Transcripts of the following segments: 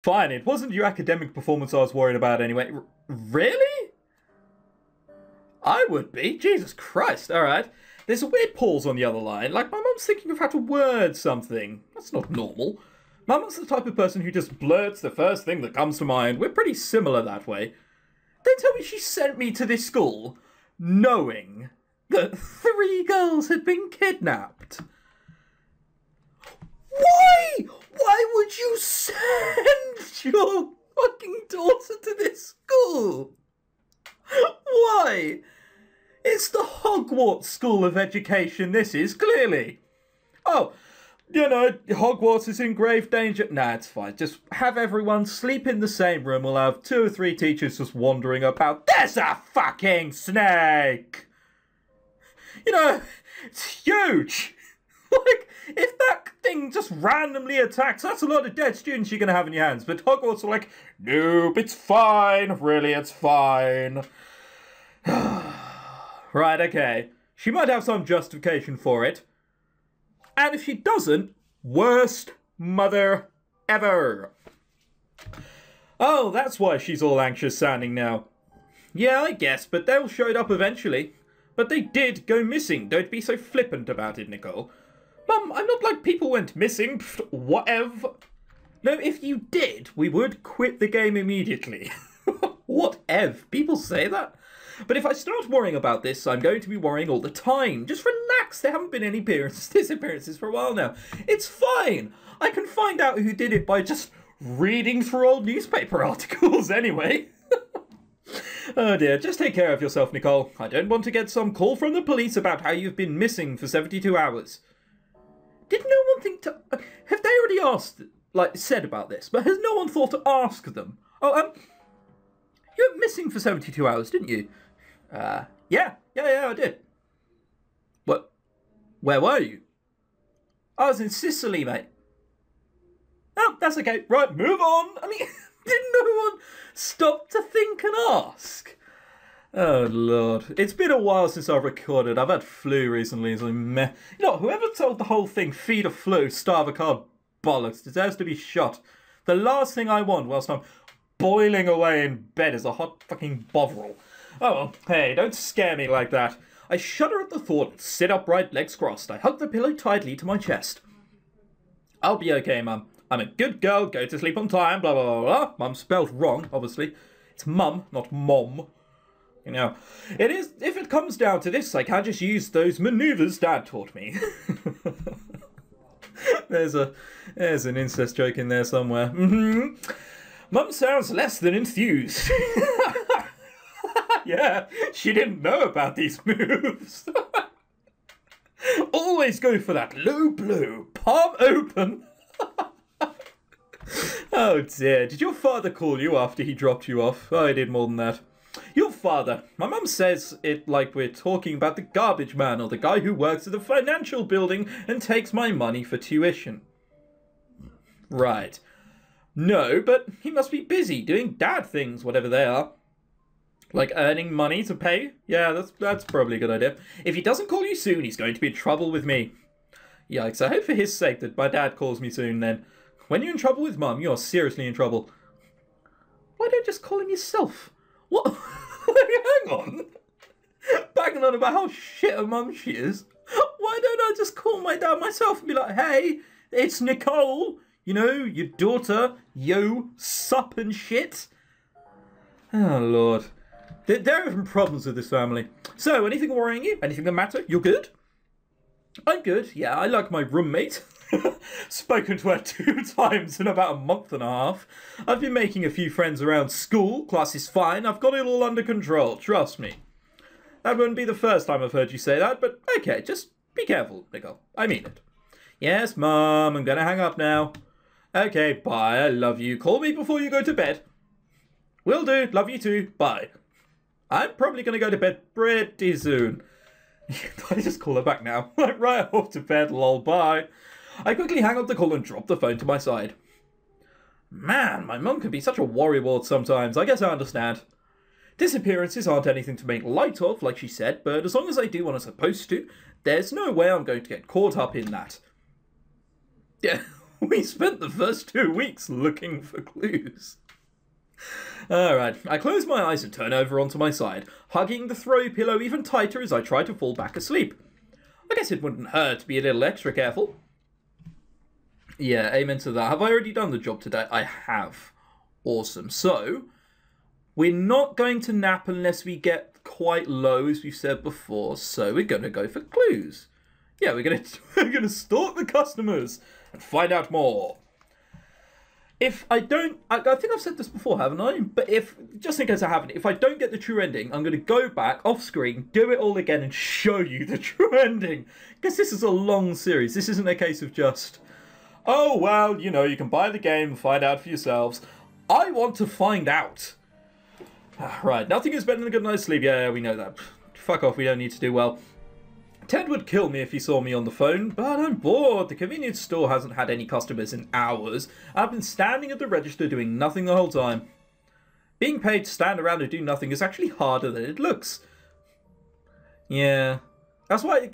Fine, it wasn't your academic performance I was worried about anyway. Really? I would be. Jesus Christ. Alright. There's a weird pause on the other line. Like, my mum's thinking of how to word something. That's not normal. My mum's the type of person who just blurts the first thing that comes to mind. We're pretty similar that way. Don't tell me she sent me to this school knowing that 3 girls had been kidnapped. Why? Why would you send your fucking daughter to this school? Why? It's the Hogwarts School of Education, this is, clearly. Oh, you know, Hogwarts is in grave danger. Nah, it's fine. Just have everyone sleep in the same room. We'll have 2 or 3 teachers just wandering about. There's a fucking snake! You know, it's huge. Like, if that thing just randomly attacks, that's a lot of dead students you're going to have in your hands. But Hogwarts are like, nope, it's fine. Really, it's fine. Right, okay. She might have some justification for it. And if she doesn't, worst mother ever. Oh, that's why she's all anxious sounding now. Yeah, I guess, but they'll show it up eventually. But they did go missing. Don't be so flippant about it, Nicole. Mum, I'm not like people went missing. Pfft, whatever. No, if you did, we would quit the game immediately. Whatever. People say that. But if I start worrying about this, I'm going to be worrying all the time. Just relax. There haven't been any disappearances for a while now. It's fine. I can find out who did it by just reading through old newspaper articles anyway. Oh dear, just take care of yourself, Nicole. I don't want to get some call from the police about how you've been missing for 72 hours. Did no one think to... Have they already asked, like, said about this? But has no one thought to ask them? Oh, you went missing for 72 hours, didn't you? Yeah, I did. What? Where were you? I was in Sicily, mate. Oh, that's okay. Right, move on. I mean, did no one stop to think and ask? Oh, Lord. It's been a while since I've recorded. I've had flu recently, so meh. You know, whoever told the whole thing, feed a flu, starve a card bollocks, deserves to be shot. The last thing I want whilst I'm boiling away in bed is a hot fucking bovril. Oh well, hey, don't scare me like that. I shudder at the thought and sit upright, legs crossed. I hug the pillow tightly to my chest. I'll be okay, Mum. I'm a good girl, go to sleep on time, blah, blah, blah, blah. Mum spelled wrong, obviously. It's Mum, not Mom. You know, it is, if it comes down to this, I can't just use those manoeuvres Dad taught me. There's an incest joke in there somewhere. Mum sounds less than enthused. Yeah, she didn't know about these moves. Always go for that low blow, palm open. Oh dear, did your father call you after he dropped you off? Oh, he did more than that. Your father. My mum says it like we're talking about the garbage man or the guy who works at the financial building and takes my money for tuition. Right. No, but he must be busy doing dad things, whatever they are. Like earning money to pay? Yeah, that's probably a good idea. If he doesn't call you soon, he's going to be in trouble with me. Yikes, I hope for his sake that my dad calls me soon then. When you're in trouble with Mum, you're seriously in trouble. Why don't you just call him yourself? What? Hang on. Banging on about how shit a mum she is. Why don't I just call my dad myself and be like, hey, it's Nicole. You know, your daughter. Yo, sup and shit. Oh, Lord. There are even problems with this family. So, anything worrying you? Anything that matter? You're good? I'm good. Yeah, I like my roommate. Spoken to her 2 times in about a month and a half. I've been making a few friends around school. Class is fine. I've got it all under control. Trust me. That wouldn't be the first time I've heard you say that, but okay, just be careful, Nicole. I mean it. Yes, Mum, I'm gonna hang up now. Okay, bye. I love you. Call me before you go to bed. Will do. Love you too. Bye. I'm probably gonna go to bed pretty soon. I just call her back now. Right off to bed, lol, bye. I quickly hang up the call and drop the phone to my side. Man, my mum can be such a worrywart sometimes. I guess I understand. Disappearances aren't anything to make light of, like she said, but as long as I do what I'm supposed to, there's no way I'm going to get caught up in that. Yeah, We spent the first 2 weeks looking for clues. Alright, I close my eyes and turn over onto my side, hugging the throw pillow even tighter as I try to fall back asleep. I guess it wouldn't hurt to be a little extra careful. Yeah, amen to that. Have I already done the job today? I have. Awesome. So, we're not going to nap unless we get quite low, as we've said before, so we're going to go for clues. Yeah, we're going to stalk the customers and find out more. If I don't, I think I've said this before, haven't I? But just in case I haven't, if I don't get the true ending, I'm going to go back off screen, do it all again and show you the true ending. Because this is a long series. This isn't a case of just, oh, well, you know, you can buy the game and find out for yourselves. I want to find out. Right, nothing is better than a good night's sleep. Yeah, we know that. Fuck off, we don't need to do well. Ted would kill me if he saw me on the phone, but I'm bored. The convenience store hasn't had any customers in hours. I've been standing at the register doing nothing the whole time. Being paid to stand around and do nothing is actually harder than it looks. Yeah. That's why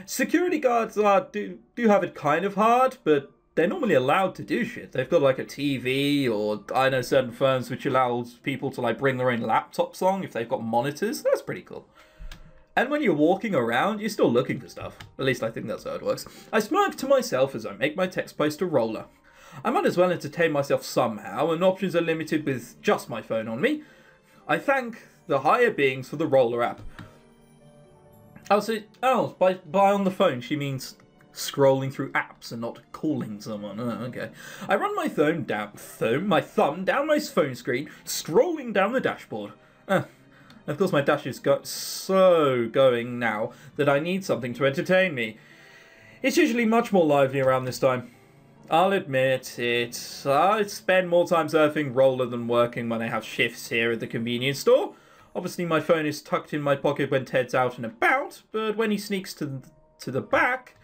security guards do have it kind of hard, but they're normally allowed to do shit. They've got like a TV, or I know certain firms which allows people to like bring their own laptops along if they've got monitors. That's pretty cool. And when you're walking around, you're still looking for stuff. At least I think that's how it works. I smirk to myself as I make my text post to Roller. I might as well entertain myself somehow, and options are limited with just my phone on me. I thank the higher beings for the Roller app. By on the phone, she means scrolling through apps and not calling someone. Oh, okay. I run my thumb down my phone screen, scrolling down the dashboard. Of course, my dash is going now that I need something to entertain me. It's usually much more lively around this time. I'll admit it. I spend more time surfing Roller than working when I have shifts here at the convenience store. Obviously, my phone is tucked in my pocket when Ted's out and about, but when he sneaks to the back,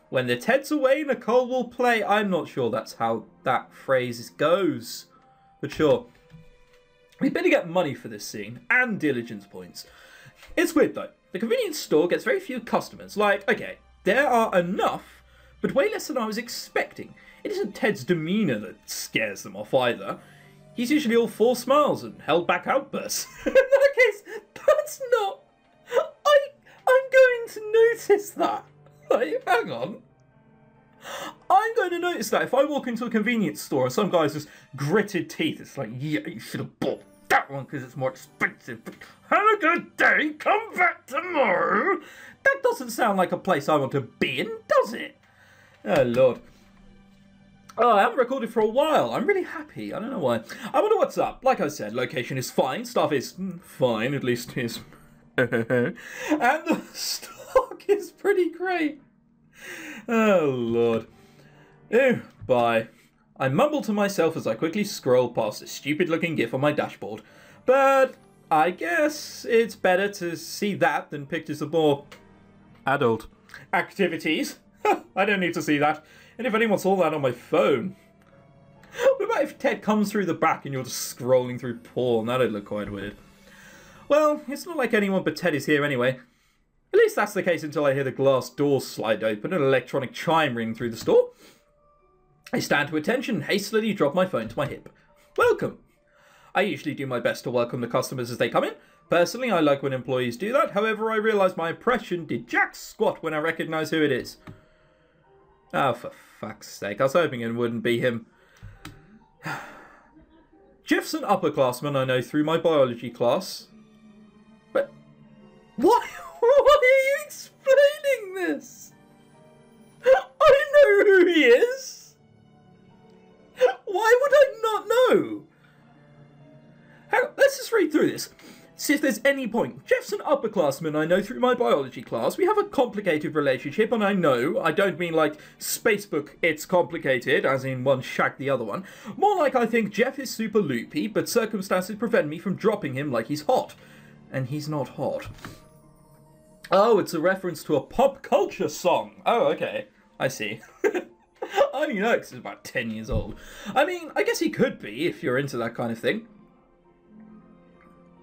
when the Ted's away, Nicole will play. I'm not sure that's how that phrase goes, but sure. We better get money for this scene, and diligence points. It's weird though. The convenience store gets very few customers. Like, okay, there are enough, but way less than I was expecting. It isn't Ted's demeanour that scares them off either. He's usually all 4 smiles and held back outbursts. In that case, that's not... I'm going to notice that. Like, hang on. I'm going to notice that if I walk into a convenience store and some guy's just gritted teeth, it's like, yeah, you should have bought that one because it's more expensive. But have a good day, come back tomorrow. That doesn't sound like a place I want to be in, does it? Oh, Lord. Oh, I haven't recorded for a while. I'm really happy. I don't know why. I wonder what's up. Like I said, location is fine. Stuff is fine, at least is. And the stock is pretty great. Oh, Lord. Oh, bye. I mumble to myself as I quickly scroll past a stupid-looking GIF on my dashboard. But I guess it's better to see that than pictures of more adult activities. I don't need to see that. And if anyone saw that on my phone... What about if Ted comes through the back and you're just scrolling through porn? That'd look quite weird. Well, it's not like anyone but Ted is here anyway. At least that's the case until I hear the glass door slide open and an electronic chime ring through the store. I stand to attention and hastily drop my phone to my hip. Welcome. I usually do my best to welcome the customers as they come in. Personally, I like when employees do that. However, I realise my impression did jack squat when I recognise who it is. Oh, for fuck's sake. I was hoping it wouldn't be him. Jeff's an upperclassman I know through my biology class. But why are you explaining this? I know who he is. Why would I not know? Hang on, let's just read through this. See if there's any point. Jeff's an upperclassman I know through my biology class. We have a complicated relationship, and I don't mean like Spacebook, it's complicated, as in one shagged the other one. More like I think Jeff is super loopy, but circumstances prevent me from dropping him like he's hot. And he's not hot. Oh, it's a reference to a pop culture song. Oh, okay. I see. I only know because it's about 10 years old. I mean, I guess he could be if you're into that kind of thing.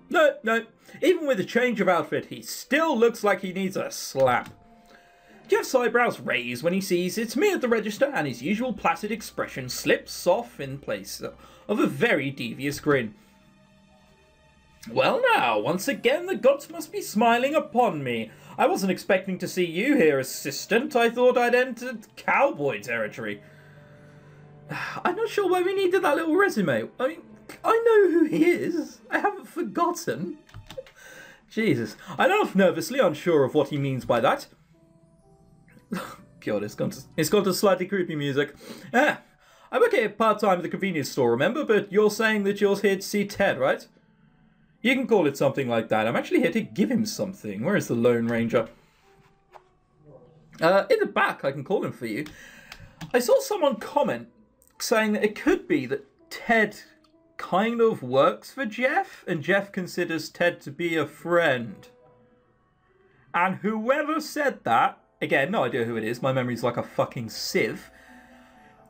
No. Even with a change of outfit, he still looks like he needs a slap. Jeff's eyebrows raise when he sees it's me at the register, and his usual placid expression slips off in place of a very devious grin. Well now, once again the gods must be smiling upon me. I wasn't expecting to see you here, assistant. I thought I'd entered cowboy territory. I'm not sure why we needed that little resume. I mean, I know who he is. I haven't forgotten. Jesus. I laugh nervously, unsure of what he means by that. God, it's gone to slightly creepy music. I work here part-time at the convenience store, remember? But you're saying that you're here to see Ted, right? You can call it something like that. I'm actually here to give him something. Where is the Lone Ranger? In the back, I can call him for you. I saw someone comment saying that it could be that Ted kind of works for Jeff, and Jeff considers Ted to be a friend. And whoever said that, again, no idea who it is, my memory's like a fucking sieve.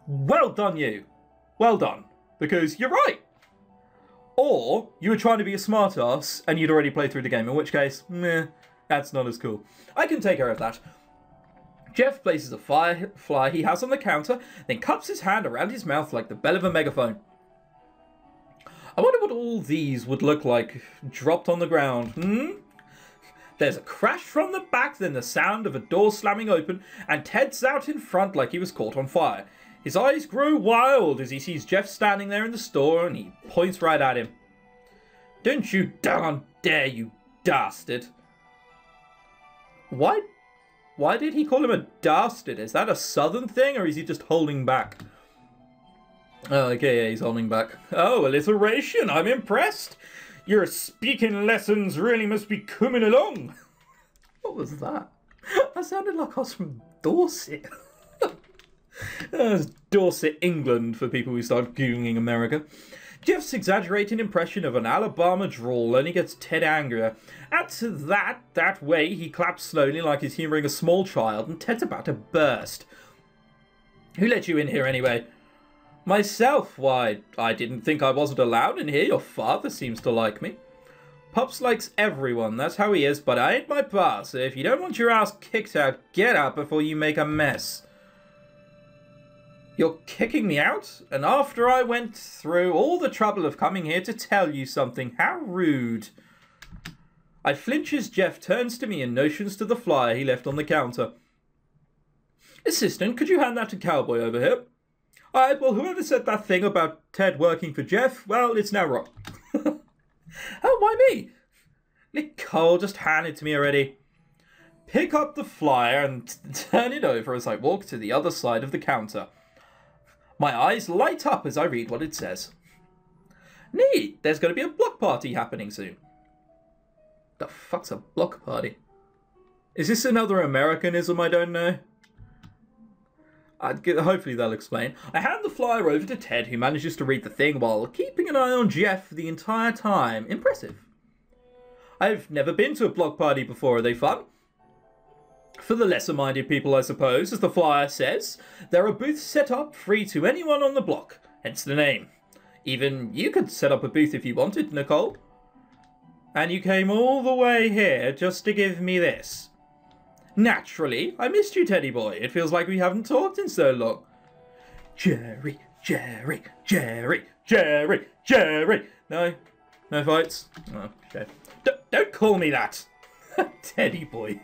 Well done, you. Well done. Because you're right. Or you were trying to be a smartass and you'd already played through the game, in which case, meh, that's not as cool. I can take care of that. Jeff places a fly he has on the counter, then cups his hand around his mouth like the bell of a megaphone. I wonder what all these would look like dropped on the ground, There's a crash from the back, then the sound of a door slamming open, and Ted's out in front like he was caught on fire. His eyes grow wild as he sees Jeff standing there in the store, and he points right at him. Don't you darn dare, you dastard. Why did he call him a dastard? Is that a southern thing, or is he just holding back? Oh, okay, yeah, he's holding back. Oh, alliteration, I'm impressed. Your speaking lessons really must be coming along. What was that? That sounded like I was from Dorset. That's Dorset, England, for people who start Googling America. Jeff's exaggerated impression of an Alabama drawl only gets Ted angrier. At that way, he claps slowly like he's humouring a small child, and Ted's about to burst. Who let you in here anyway? Myself. Why, I didn't think I wasn't allowed in here. Your father seems to like me. Pups likes everyone, that's how he is, but I ain't my pa, so if you don't want your ass kicked out, get out before you make a mess. You're kicking me out? And after I went through all the trouble of coming here to tell you something, how rude. I flinch as Jeff turns to me and motions to the flyer he left on the counter. Assistant, could you hand that to Cowboy over here? Alright, well, whoever said that thing about Ted working for Jeff, well, it's now wrong. Oh, why me? Nicole, just hand it to me already. Pick up the flyer and turn it over as I walk to the other side of the counter. My eyes light up as I read what it says. Neat, there's going to be a block party happening soon. The fuck's a block party? Is this another Americanism I don't know? Hopefully they'll explain. I hand the flyer over to Ted, who manages to read the thing while keeping an eye on Jeff the entire time. Impressive. I've never been to a block party before. Are they fun? For the lesser-minded people, I suppose, as the flyer says, there are booths set up free to anyone on the block, hence the name. Even you could set up a booth if you wanted, Nicole. And you came all the way here just to give me this. Naturally, I missed you, Teddy boy. It feels like we haven't talked in so long. Jerry, Jerry, Jerry, Jerry, Jerry. No? No fights? Oh, okay. Don't call me that. Teddy boy.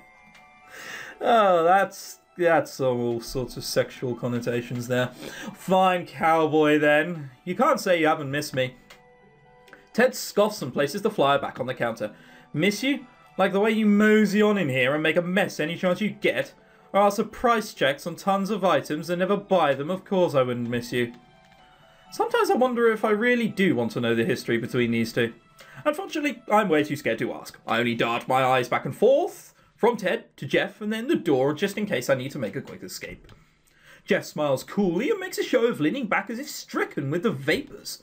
Oh, that's all sorts of sexual connotations there. Fine, Cowboy, then. You can't say you haven't missed me. Ted scoffs and places the flyer back on the counter. Miss you? Like the way you mosey on in here and make a mess any chance you get? Or ask for price checks on tons of items and never buy them? Of course I wouldn't miss you. Sometimes I wonder if I really do want to know the history between these two. Unfortunately, I'm way too scared to ask. I only dart my eyes back and forth, from Ted to Jeff and then the door, just in case I need to make a quick escape. Jeff smiles coolly and makes a show of leaning back as if stricken with the vapours.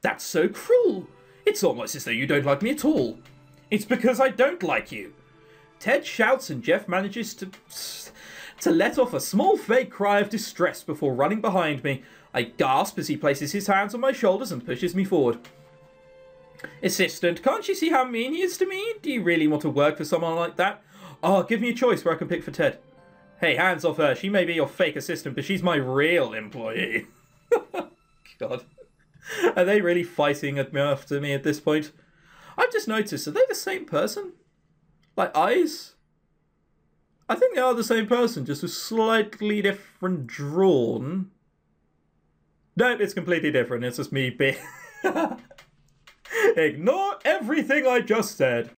That's so cruel. It's almost as though you don't like me at all. It's because I don't like you. Ted shouts and Jeff manages to let off a small fake cry of distress before running behind me. I gasp as he places his hands on my shoulders and pushes me forward. Assistant, can't you see how mean he is to me? Do you really want to work for someone like that? Oh, give me a choice where I can pick for Ted. Hey, hands off her. She may be your fake assistant, but she's my real employee. God. Are they really fighting after me at this point? I've just noticed, are they the same person? Like, eyes? I think they are the same person, just with slightly different drawn. Nope, it's completely different. It's just me being... Ignore everything I just said.